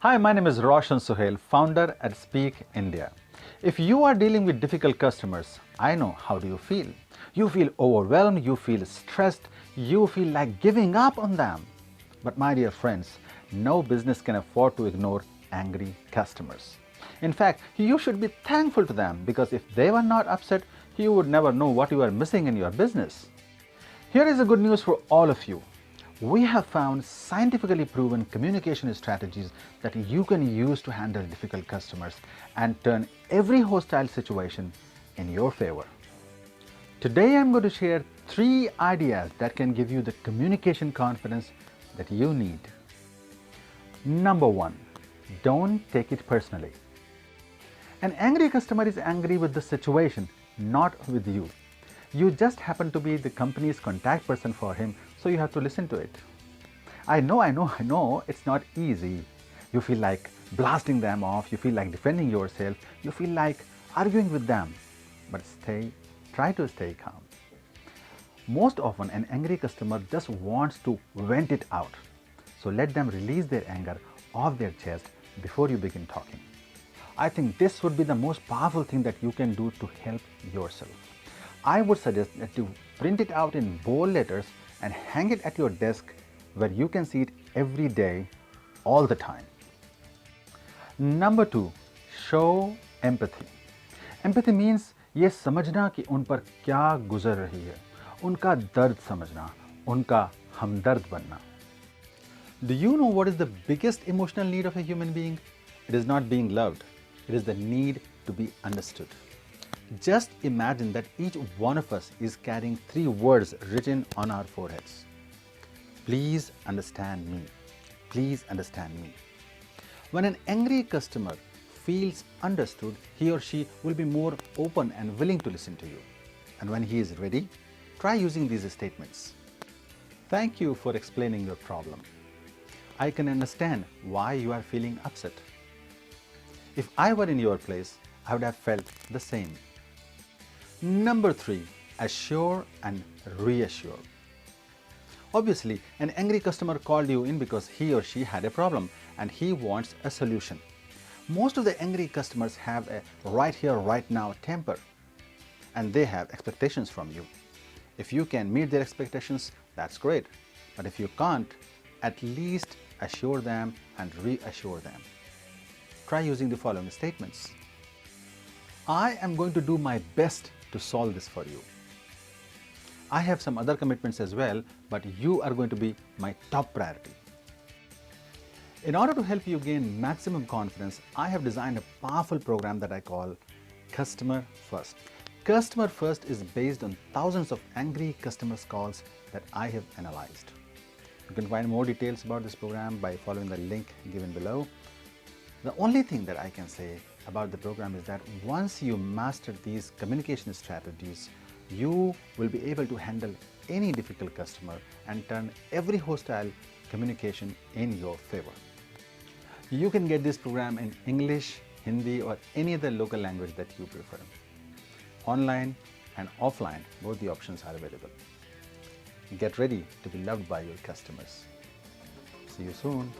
Hi, my name is Roshan Suhail, founder at Speak India. If you are dealing with difficult customers, I know how do you feel. You feel overwhelmed, you feel stressed, you feel like giving up on them. But my dear friends, no business can afford to ignore angry customers. In fact, you should be thankful to them because if they were not upset, you would never know what you are missing in your business. Here is the good news for all of you. We have found scientifically proven communication strategies that you can use to handle difficult customers and turn every hostile situation in your favor. Today I'm going to share 3 ideas that can give you the communication confidence that you need. Number 1, don't take it personally. An angry customer is angry with the situation, not with you. You just happen to be the company's contact person for him, so you have to listen to it. I know, it's not easy. You feel like blasting them off, you feel like defending yourself, you feel like arguing with them. But try to stay calm. Most often, an angry customer just wants to vent it out. So let them release their anger off their chest before you begin talking. I think this would be the most powerful thing that you can do to help yourself. I would suggest that you print it out in bold letters and hang it at your desk where you can see it every day, all the time. Number 2, show empathy. Empathy means ये समझना कि उन पर क्या गुजर रही है, उनका दर्द समझना, उनका हमदर्द बनना. Do you know what is the biggest emotional need of a human being? It is not being loved. It is the need to be understood. Just imagine that each one of us is carrying 3 words written on our foreheads. Please understand me. Please understand me. When an angry customer feels understood, he or she will be more open and willing to listen to you. And when he is ready, try using these statements. Thank you for explaining your problem. I can understand why you are feeling upset. If I were in your place, I would have felt the same. Number 3, assure and reassure. Obviously, an angry customer called you in because he or she had a problem and he wants a solution. Most of the angry customers have a right here, right now temper, and they have expectations from you. If you can meet their expectations, that's great. But if you can't, at least assure them and reassure them. Try using the following statements. I am going to do my best to solve this for you. I have some other commitments as well, but you are going to be my top priority. In order to help you gain maximum confidence, I have designed a powerful program that I call Customer First. Customer First is based on thousands of angry customers' calls that I have analyzed. You can find more details about this program by following the link given below. The only thing that I can say about the program is that once you master these communication strategies, you will be able to handle any difficult customer and turn every hostile communication in your favor. You can get this program in English, Hindi, or any other local language that you prefer. Online and offline, both the options are available. Get ready to be loved by your customers. See you soon.